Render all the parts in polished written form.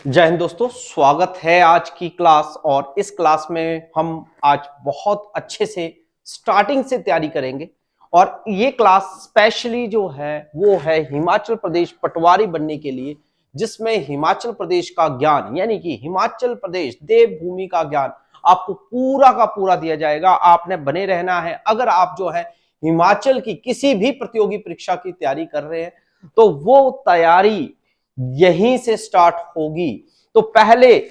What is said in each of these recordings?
जय हिंद दोस्तों, स्वागत है आज की क्लास। और इस क्लास में हम आज बहुत अच्छे से स्टार्टिंग से तैयारी करेंगे। और ये क्लास स्पेशली जो है वो है हिमाचल प्रदेश पटवारी बनने के लिए, जिसमें हिमाचल प्रदेश का ज्ञान यानी कि हिमाचल प्रदेश देवभूमि का ज्ञान आपको पूरा का पूरा दिया जाएगा। आपने बने रहना है। अगर आप जो है हिमाचल की किसी भी प्रतियोगी परीक्षा की तैयारी कर रहे हैं तो वो तैयारी यहीं से स्टार्ट होगी। तो पहले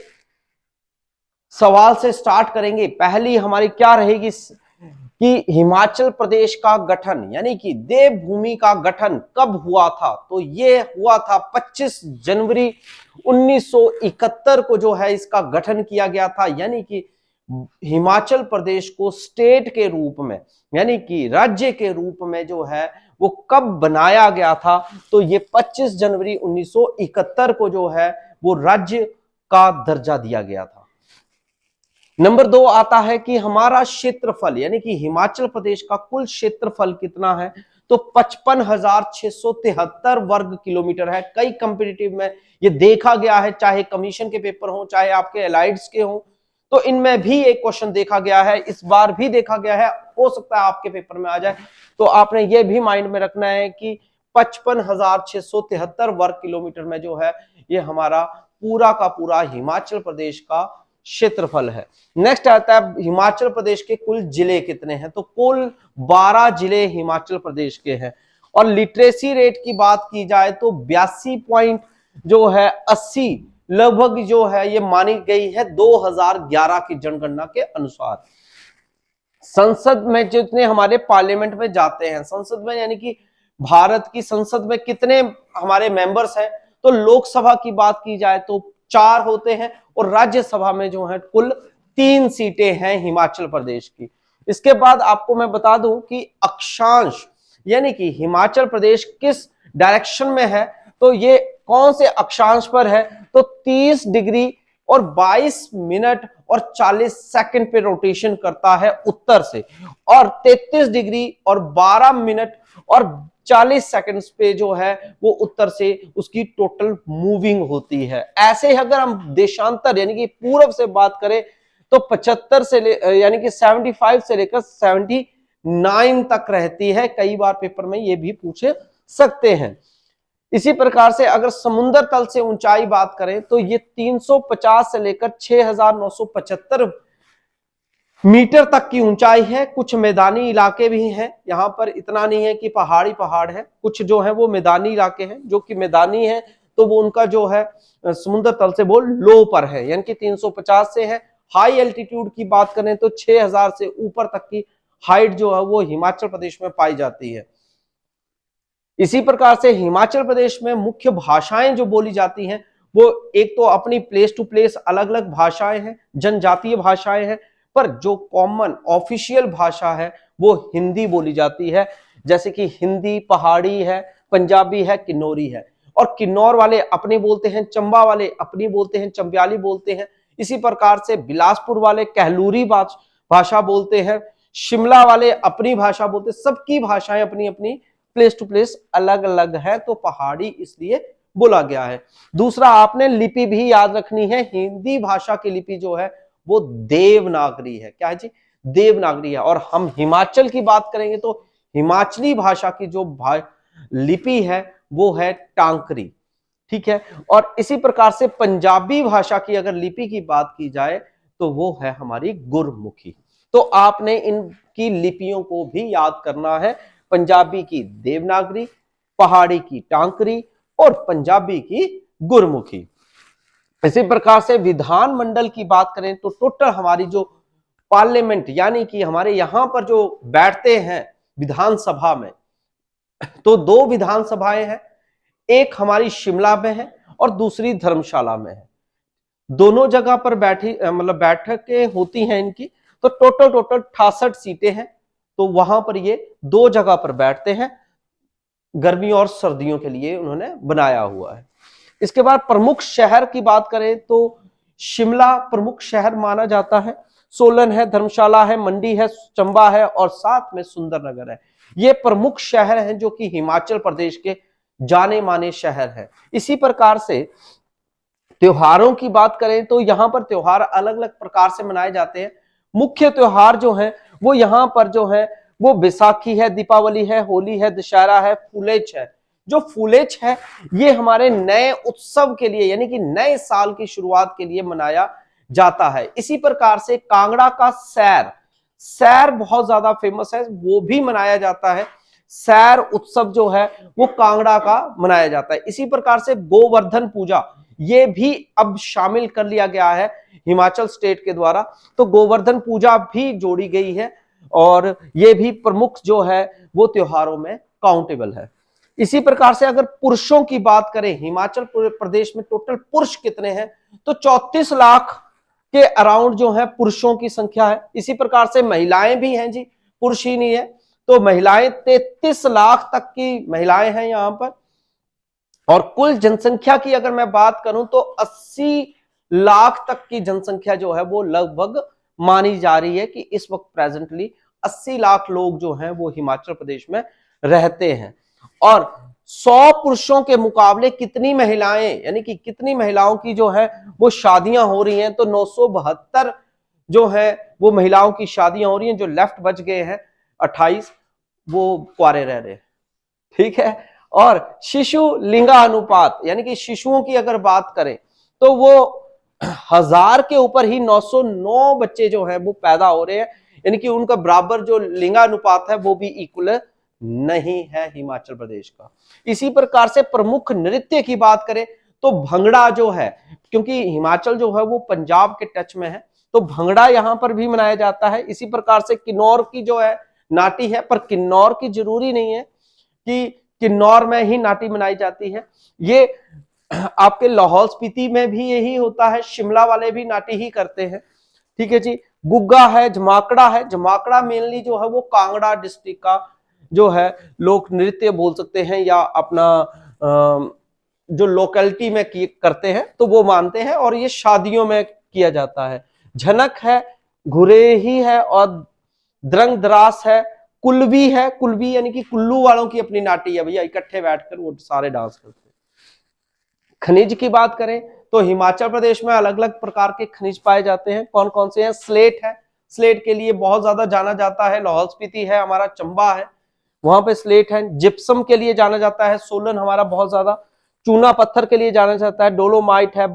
सवाल से स्टार्ट करेंगे। पहली हमारी क्या रहेगी कि हिमाचल प्रदेश का गठन यानी कि देवभूमि का गठन कब हुआ था। तो ये हुआ था 25 जनवरी 1971 को जो है इसका गठन किया गया था। यानी कि हिमाचल प्रदेश को स्टेट के रूप में यानी कि राज्य के रूप में जो है वो कब बनाया गया था। तो ये 25 जनवरी 1971 को जो है वो राज्य का दर्जा दिया गया था। नंबर 2 आता है कि हमारा क्षेत्रफल यानी कि हिमाचल प्रदेश का कुल क्षेत्रफल कितना है। तो 55,673 वर्ग किलोमीटर है। कई कॉम्पिटिटिव में ये देखा गया है, चाहे कमीशन के पेपर हो चाहे आपके एलाइड्स के हो, तो इनमें भी एक क्वेश्चन देखा गया है। इस बार भी देखा गया है, हो सकता है आपके पेपर में आ जाए। तो आपने ये भी माइंड में रखना है कि 55,673 वर्ग किलोमीटर में जो है ये हमारा पूरा का पूरा हिमाचल प्रदेश का क्षेत्रफल है। नेक्स्ट आता है हिमाचल प्रदेश के कुल जिले कितने हैं। तो कुल 12 जिले हिमाचल प्रदेश के हैं। और लिटरेसी रेट की बात की जाए तो 82 पॉइंट जो है 80 लगभग जो है ये मानी गई है 2011 की जनगणना के अनुसार। संसद में जितने हमारे पार्लियामेंट में जाते हैं, संसद में यानी कि भारत की संसद में कितने हमारे मेंबर्स हैं। तो लोकसभा की बात की जाए तो 4 होते हैं और राज्यसभा में जो है कुल 3 सीटें हैं हिमाचल प्रदेश की। इसके बाद आपको मैं बता दूं कि अक्षांश यानी कि हिमाचल प्रदेश किस डायरेक्शन में है। तो ये कौन से अक्षांश पर है। तो 30 डिग्री और 22 मिनट और 40 सेकंड पे रोटेशन करता है उत्तर से, और 33 डिग्री और 12 मिनट और 40 सेकंड्स पे जो है वो उत्तर से उसकी टोटल मूविंग होती है। ऐसे अगर हम देशांतर यानी कि पूर्व से बात करें तो 75 से यानी कि 75 से लेकर 79 तक रहती है। कई बार पेपर में ये भी पूछे सकते हैं। इसी प्रकार से अगर समुद्र तल से ऊंचाई बात करें तो ये 350 से लेकर 6,975 मीटर तक की ऊंचाई है। कुछ मैदानी इलाके भी हैं, यहां पर इतना नहीं है कि पहाड़ी पहाड़ है, कुछ जो है वो मैदानी इलाके हैं। जो कि मैदानी है तो वो उनका जो है समुद्र तल से वो लो पर है, यानी कि 350 से है। हाई एल्टीट्यूड की बात करें तो 6,000 से ऊपर तक की हाइट जो है वो हिमाचल प्रदेश में पाई जाती है। इसी प्रकार से हिमाचल प्रदेश में मुख्य भाषाएं जो बोली जाती हैं वो एक तो अपनी प्लेस टू प्लेस अलग अलग भाषाएं हैं, जनजातीय भाषाएं हैं, पर जो कॉमन ऑफिशियल भाषा है वो हिंदी बोली जाती है। जैसे कि हिंदी पहाड़ी है, पंजाबी है, किन्नौरी है। और किन्नौर वाले अपनी बोलते हैं, चंबा वाले अपनी बोलते हैं, चंबियाली बोलते हैं। इसी प्रकार से बिलासपुर वाले कहलूरी भाषा बोलते हैं, शिमला वाले अपनी भाषा बोलते हैं। सबकी भाषाएं अपनी अपनी प्लेस टू प्लेस अलग अलग है, तो पहाड़ी इसलिए बोला गया है। दूसरा, आपने लिपि भी याद रखनी है। हिंदी भाषा की लिपि जो है वो देवनागरी है। क्या है जी? देवनागरी है। और हम हिमाचल की बात करेंगे तो हिमाचली भाषा की जो लिपि है वो है टांकरी। ठीक है। और इसी प्रकार से पंजाबी भाषा की अगर लिपि की बात की जाए तो वो है हमारी गुरमुखी। तो आपने इनकी लिपियों को भी याद करना है। पंजाबी की देवनागरी, पहाड़ी की टांकरी और पंजाबी की गुरमुखी। इसी प्रकार से विधानमंडल की बात करें तो टोटल हमारी जो पार्लियामेंट यानी कि हमारे यहां पर जो बैठते हैं विधानसभा में, तो 2 विधानसभाएं हैं। एक हमारी शिमला में है और दूसरी धर्मशाला में है। दोनों जगह पर मतलब बैठकें होती हैं इनकी। तो टोटल 68 सीटें हैं। तो वहां पर ये 2 जगह पर बैठते हैं। गर्मी और सर्दियों के लिए उन्होंने बनाया हुआ है। इसके बाद प्रमुख शहर की बात करें तो शिमला प्रमुख शहर माना जाता है, सोलन है, धर्मशाला है, मंडी है, चंबा है और साथ में सुंदरनगर है। ये प्रमुख शहर हैं जो कि हिमाचल प्रदेश के जाने माने शहर हैं। इसी प्रकार से त्योहारों की बात करें तो यहाँ पर त्योहार अलग अलग प्रकार से मनाए जाते हैं। मुख्य त्योहार जो है वो यहाँ पर जो है वो बैसाखी है, दीपावली है, होली है, दशहरा है, फुलेच है। जो फुलेच है ये हमारे नए उत्सव के लिए यानी कि नए साल की शुरुआत के लिए मनाया जाता है। इसी प्रकार से कांगड़ा का सैर, सैर बहुत ज्यादा फेमस है, वो भी मनाया जाता है। सैर उत्सव जो है वो कांगड़ा का मनाया जाता है। इसी प्रकार से गोवर्धन पूजा ये भी अब शामिल कर लिया गया है हिमाचल स्टेट के द्वारा, तो गोवर्धन पूजा भी जोड़ी गई है और ये भी प्रमुख जो है वो त्योहारों में काउंटेबल है। इसी प्रकार से अगर पुरुषों की बात करें, हिमाचल प्रदेश में टोटल पुरुष कितने हैं तो 34 लाख के अराउंड जो है पुरुषों की संख्या है। इसी प्रकार से महिलाएं भी हैं जी, पुरुष ही नहीं है, तो महिलाएं 33 लाख तक की महिलाएं हैं यहां पर। और कुल जनसंख्या की अगर मैं बात करूं तो 80 लाख तक की जनसंख्या जो है वो लगभग मानी जा रही है कि इस वक्त प्रेजेंटली 80 लाख लोग जो हैं वो हिमाचल प्रदेश में रहते हैं। और 100 पुरुषों के मुकाबले कितनी महिलाएं यानी कि कितनी महिलाओं की जो है वो शादियां हो रही हैं तो 972 जो है वो महिलाओं की शादियां हो रही हैं। जो लेफ्ट बच गए हैं 28 वो कुंवारे रह रहे हैं, ठीक है। और शिशु लिंगानुपात यानी कि शिशुओं की अगर बात करें तो वो 1000 के ऊपर ही 909 बच्चे जो हैं वो पैदा हो रहे हैं, यानी कि उनका बराबर जो लिंगानुपात है वो भी इक्वल नहीं है हिमाचल प्रदेश का। इसी प्रकार से प्रमुख नृत्य की बात करें तो भंगड़ा जो है, क्योंकि हिमाचल जो है वो पंजाब के टच में है तो भंगड़ा यहां पर भी मनाया जाता है। इसी प्रकार से किन्नौर की जो है नाटी है, पर किन्नौर की जरूरी नहीं है कि किन्नौर में ही नाटी मनाई जाती है, ये आपके लाहौल स्पीति में भी यही होता है, शिमला वाले भी नाटी ही करते हैं, ठीक है जी। गुग्गा है, जमाकड़ा है, जमाकड़ा मेनली जो है वो कांगड़ा डिस्ट्रिक्ट का जो है लोक नृत्य बोल सकते हैं या अपना जो लोकेलिटी में करते हैं तो वो मानते हैं और ये शादियों में किया जाता है। झनक है, घुरेही है और द्रंग दरास है, कुल्वी है, कुल्वी यानी कि कुल्लू वालों की अपनी नाटी है भैया, इकट्ठे बैठकर वो सारे डांस करते हैं। खनिज की बात करें तो हिमाचल प्रदेश में अलग अलग प्रकार के खनिज पाए जाते हैं। कौन कौन से हैं? स्लेट है, स्लेट के लिए बहुत ज्यादा जाना जाता है, लाहौल स्पीति है, हमारा चंबा है, वहां पे स्लेट है। जिप्सम के लिए जाना जाता है, सोलन हमारा बहुत ज्यादा। चूना पत्थर के लिए जाना जाता है, डोलोमाइट है,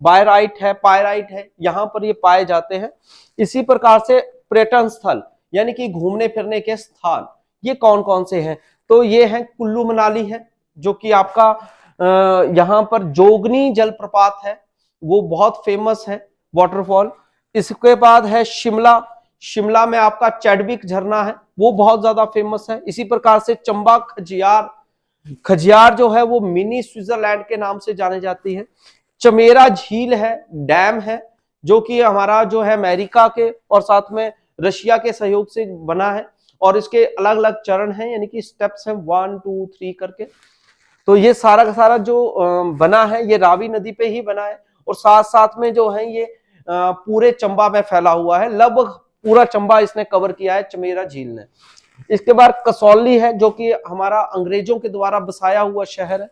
बायराइट है, पायराइट है, यहाँ पर ये पाए जाते हैं। इसी प्रकार से पर्यटन स्थल यानी कि घूमने फिरने के स्थान ये कौन कौन से हैं तो ये हैं कुल्लू मनाली है जो कि आपका यहाँ पर जोगनी जलप्रपात है, वो बहुत फेमस है वाटरफॉल। इसके बाद है शिमला, शिमला में आपका चैडविक झरना है, वो बहुत ज्यादा फेमस है। इसी प्रकार से चंबा खजियार, खजियार जो है वो मिनी स्विट्जरलैंड के नाम से जाने जाती है। चमेरा झील है, डैम है जो कि हमारा जो है अमेरिका के और साथ में रशिया के सहयोग से बना है और इसके अलग अलग चरण हैं यानी कि स्टेप्स हैं 1 2 3 करके। तो ये सारा का सारा जो बना है ये रावी नदी पे ही बना है और साथ साथ में जो है ये पूरे चंबा में फैला हुआ है, लगभग पूरा चंबा इसने कवर किया है चमेरा झील ने। इसके बाद कसौली है जो कि हमारा अंग्रेजों के द्वारा बसाया हुआ शहर है।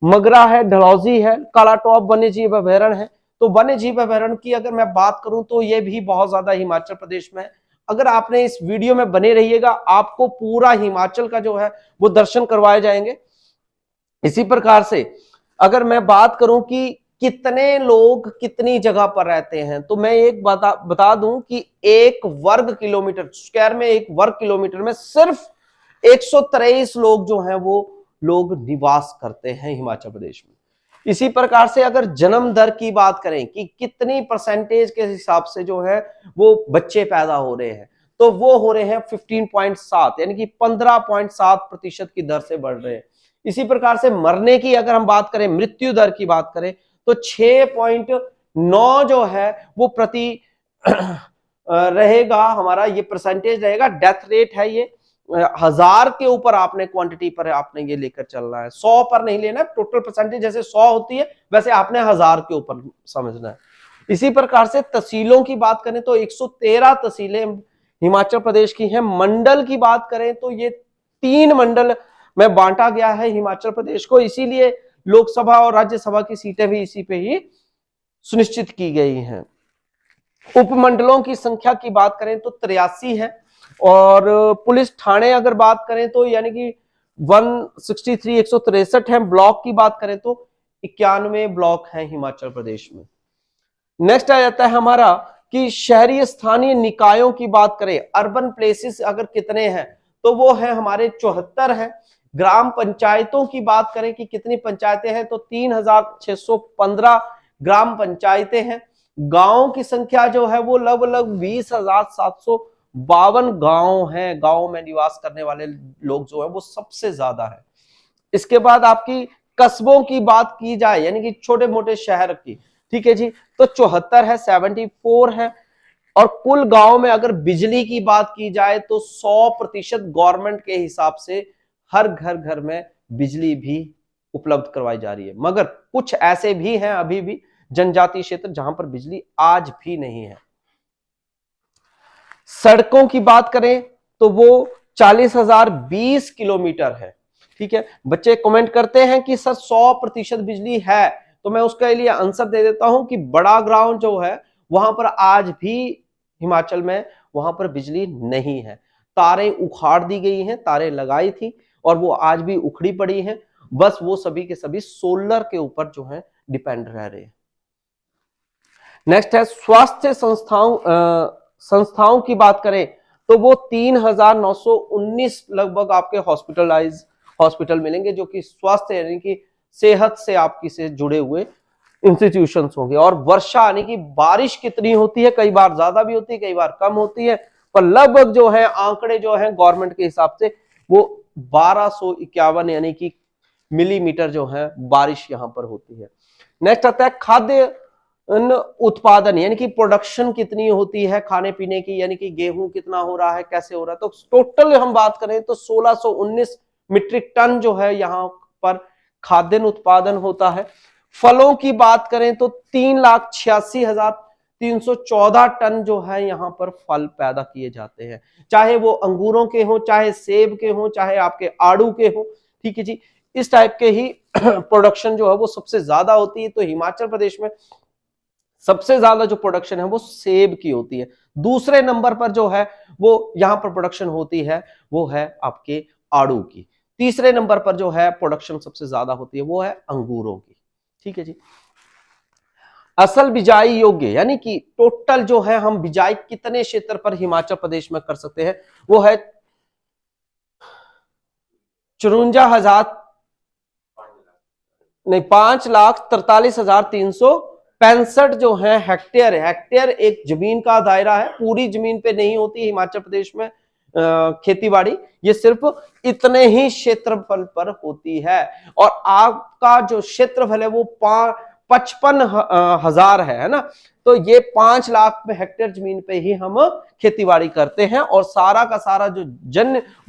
मगरा है, डलहौजी है, कालाटॉप वन्य जीव अभयारण्य है। तो वन्य जीव अभयारण्य की अगर मैं बात करूं तो ये भी बहुत ज्यादा हिमाचल प्रदेश में है। अगर आपने इस वीडियो में बने रहिएगा आपको पूरा हिमाचल का जो है वो दर्शन करवाए जाएंगे। इसी प्रकार से अगर मैं बात करूं कि कितने लोग कितनी जगह पर रहते हैं तो मैं एक बता दूं कि 1 वर्ग किलोमीटर स्क्वायर में, 1 वर्ग किलोमीटर में सिर्फ 123 लोग जो हैं वो लोग निवास करते हैं हिमाचल प्रदेश में। इसी प्रकार से अगर जन्म दर की बात करें कि कितनी परसेंटेज के हिसाब से जो है वो बच्चे पैदा हो रहे हैं तो वो हो रहे हैं 15.7 यानी कि 15.7% की दर से बढ़ रहे हैं। इसी प्रकार से मरने की अगर हम बात करें, मृत्यु दर की बात करें तो 6.9 जो है वो प्रति रहेगा, हमारा ये परसेंटेज रहेगा। डेथ रेट है ये 1000 के ऊपर आपने क्वांटिटी पर आपने ये लेकर चलना है, 100 पर नहीं लेना। टोटल परसेंटेज जैसे 100 होती है वैसे आपने 1000 के ऊपर समझना है। इसी प्रकार से तहसीलों की बात करें तो 113 तहसीलें हिमाचल प्रदेश की हैं। मंडल की बात करें तो ये 3 मंडल में बांटा गया है हिमाचल प्रदेश को, इसीलिए लोकसभा और राज्यसभा की सीटें भी इसी पे ही सुनिश्चित की गई हैं। उपमंडलों की संख्या की बात करें तो 83 है, और पुलिस थाने अगर बात करें तो यानी कि 163 163 है। ब्लॉक की बात करें तो 91 ब्लॉक हैं हिमाचल प्रदेश में। नेक्स्ट आ जाता है हमारा कि शहरी स्थानीय निकायों की बात करें, अर्बन प्लेसेस अगर कितने हैं तो वो है हमारे 74 है। ग्राम पंचायतों की बात करें कि कितनी पंचायतें हैं तो 3615 ग्राम पंचायतें हैं। गांवों की संख्या जो है वो लगभग 20,752 गांव हैं। गांव में निवास करने वाले लोग जो है वो सबसे ज्यादा है। इसके बाद आपकी कस्बों की बात की जाए यानी कि छोटे मोटे शहर की, ठीक है जी, तो 74 है, 74 है। और कुल गांव में अगर बिजली की बात की जाए तो 100% गवर्नमेंट के हिसाब से हर घर घर में बिजली भी उपलब्ध करवाई जा रही है। मगर कुछ ऐसे भी हैं अभी भी जनजातीय क्षेत्र जहां पर बिजली आज भी नहीं है। सड़कों की बात करें तो वो 40,020 किलोमीटर है। ठीक है, बच्चे कमेंट करते हैं कि सर 100% बिजली है, तो मैं उसके लिए आंसर दे देता हूं कि बड़ा ग्राउंड जो है वहां पर आज भी हिमाचल में वहां पर बिजली नहीं है। तारें उखाड़ दी गई हैं, तारें लगाई थी और वो आज भी उखड़ी पड़ी हैं। बस वो सभी के सभी सोलर के ऊपर जो है डिपेंड रह रहे हैं। नेक्स्ट है स्वास्थ्य संस्थाओं की बात करें तो वो 3,919 लगभग आपके हॉस्पिटल मिलेंगे जो कि स्वास्थ्य यानी कि सेहत से आपकी से जुड़े हुए इंस्टीट्यूशंस होंगे। और वर्षा यानी कि बारिश कितनी होती है, कई बार ज्यादा भी होती है, कई बार कम होती है, पर लगभग जो है आंकड़े जो है गवर्नमेंट के हिसाब से वो 1251 यानी कि मिलीमीटर जो है बारिश यहां पर होती है। नेक्स्ट आता है खाद्य उत्पादन यानी कि प्रोडक्शन कितनी होती है खाने पीने की, यानी कि गेहूं कितना हो रहा है, कैसे हो रहा है। तो टोटल हम बात करें तो 1619 मीट्रिक टन जो है यहां पर खाद्यान्न उत्पादन होता है। फलों की बात करें तो 3,86,314 टन जो है यहां पर फल पैदा किए जाते हैं, चाहे वो अंगूरों के हो, चाहे सेब के हो, चाहे आपके आड़ू के हो। ठीक है जी, इस टाइप के ही प्रोडक्शन जो है वो सबसे ज्यादा होती है। तो हिमाचल प्रदेश में सबसे ज्यादा जो प्रोडक्शन है वो सेब की होती है। दूसरे नंबर पर जो है वो यहां पर प्रोडक्शन होती है वो है आपके आड़ू की। तीसरे नंबर पर जो है प्रोडक्शन सबसे ज्यादा होती है वो है अंगूरों की। ठीक है जी, असल बिजाई योग्य यानी कि टोटल जो है हम बिजाई कितने क्षेत्र पर हिमाचल प्रदेश में कर सकते हैं वो है 54,000 नहीं 5,43,365 जो है हेक्टेयर। हेक्टेयर एक जमीन का दायरा है, पूरी जमीन पे नहीं होती हिमाचल प्रदेश में खेतीबाड़ी, ये सिर्फ इतने ही क्षेत्रफल पर होती है। और आपका जो क्षेत्रफल है वो 55,000 है ना, तो ये 5 लाख हेक्टेयर जमीन पे ही हम खेतीबाड़ी करते हैं। और सारा का सारा जो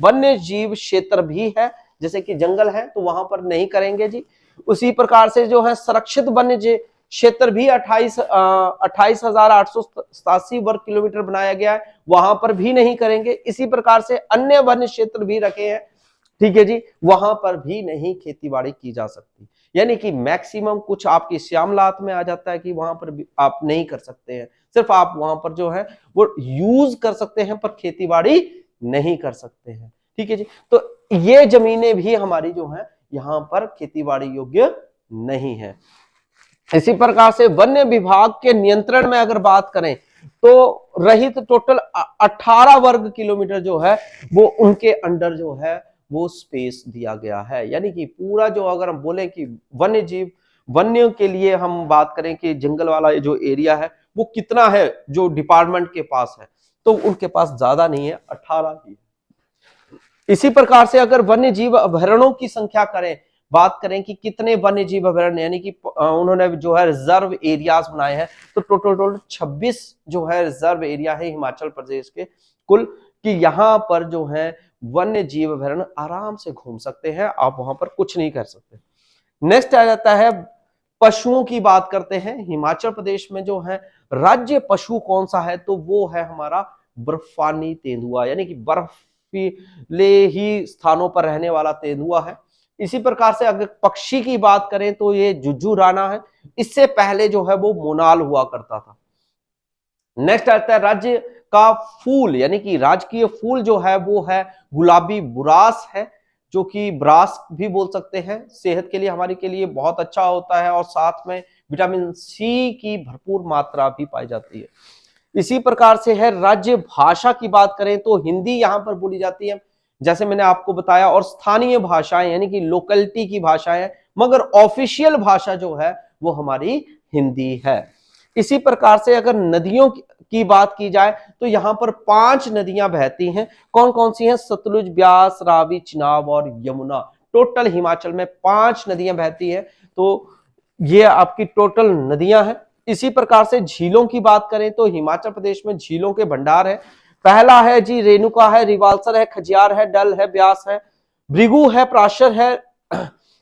वन्य जीव क्षेत्र भी है जैसे कि जंगल है तो वहां पर नहीं करेंगे जी। उसी प्रकार से जो है संरक्षित वन्य क्षेत्र भी 28,887 वर्ग किलोमीटर बनाया गया है, वहां पर भी नहीं करेंगे। इसी प्रकार से अन्य वन्य क्षेत्र भी रखे हैं, ठीक है जी, वहां पर भी नहीं खेतीबाड़ी की जा सकती। यानी कि मैक्सिमम कुछ आपकी श्यामलात में आ जाता है कि वहां पर भी आप नहीं कर सकते हैं, सिर्फ आप वहां पर जो है वो यूज कर सकते हैं पर खेतीबाड़ी नहीं कर सकते हैं। ठीक है जी, तो ये जमीनें भी हमारी जो है यहां पर खेतीबाड़ी योग्य नहीं है। इसी प्रकार से वन्य विभाग के नियंत्रण में अगर बात करें तो रहित टोटल 18 वर्ग किलोमीटर जो है वो उनके अंडर जो है वो स्पेस दिया गया है। यानी कि पूरा जो अगर हम बोले कि वन्य जीव वन्य के लिए हम बात करें कि जंगल वाला जो एरिया है वो कितना है जो डिपार्टमेंट के पास है, तो उनके पास ज्यादा नहीं है, 18 ही। इसी प्रकार से अगर वन्य जीव अभयारण्यों की संख्या करें, बात करें कि कितने वन्य जीव अभयारण्य यानी कि उन्होंने जो है रिजर्व एरियाज बनाए हैं, तो टोटल 26 जो है रिजर्व एरिया है हिमाचल प्रदेश के कुल, कि यहाँ पर जो है वन्य जीव अभयारण्य आराम से घूम सकते हैं, आप वहां पर कुछ नहीं कर सकते। नेक्स्ट आ जाता है पशुओं की बात करते हैं। हिमाचल प्रदेश में जो है राज्य पशु कौन सा है तो वो है हमारा बर्फानी तेंदुआ, यानी कि बर्फीले ही स्थानों पर रहने वाला तेंदुआ है। इसी प्रकार से अगर पक्षी की बात करें तो ये जुज्जू राणा है, इससे पहले जो है वो मोनाल हुआ करता था। नेक्स्ट आता है राज्य का फूल, यानी कि राजकीय फूल जो है वो है गुलाबी बुरास है, जो कि ब्रास भी बोल सकते हैं। सेहत के लिए हमारे के लिए बहुत अच्छा होता है और साथ में विटामिन सी की भरपूर मात्रा भी पाई जाती है। इसी प्रकार से है राज्य भाषा की बात करें तो हिंदी यहां पर बोली जाती है, जैसे मैंने आपको बताया, और स्थानीय भाषाएं यानी कि लोकलिटी की भाषाएं, मगर ऑफिशियल भाषा जो है वो हमारी हिंदी है। इसी प्रकार से अगर नदियों की बात की जाए तो यहां पर 5 नदियां बहती हैं। कौन कौन सी हैं? सतलुज, ब्यास, रावी, चिनाब और यमुना। टोटल हिमाचल में 5 नदियां बहती है, तो ये आपकी टोटल नदियां हैं। इसी प्रकार से झीलों की बात करें तो हिमाचल प्रदेश में झीलों के भंडार है। पहला है जी रेणुका है, रिवाल्सर है, खजियार है, डल है, ब्यास है, भृगु है, प्राशर है,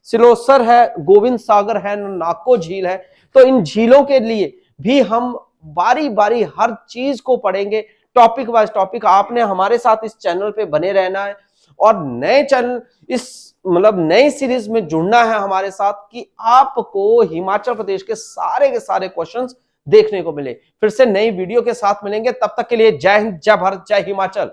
सिलोसर है, गोविंद सागर है, नाको झील है। तो इन झीलों के लिए भी हम बारी बारी हर चीज को पढ़ेंगे, टॉपिक वाइज टॉपिक। आपने हमारे साथ इस चैनल पे बने रहना है और नए चैनल इस नई सीरीज में जुड़ना है हमारे साथ कि आपको हिमाचल प्रदेश के सारे क्वेश्चंस देखने को मिले। फिर से नई वीडियो के साथ मिलेंगे, तब तक के लिए जय हिंद, जय भारत, जय हिमाचल।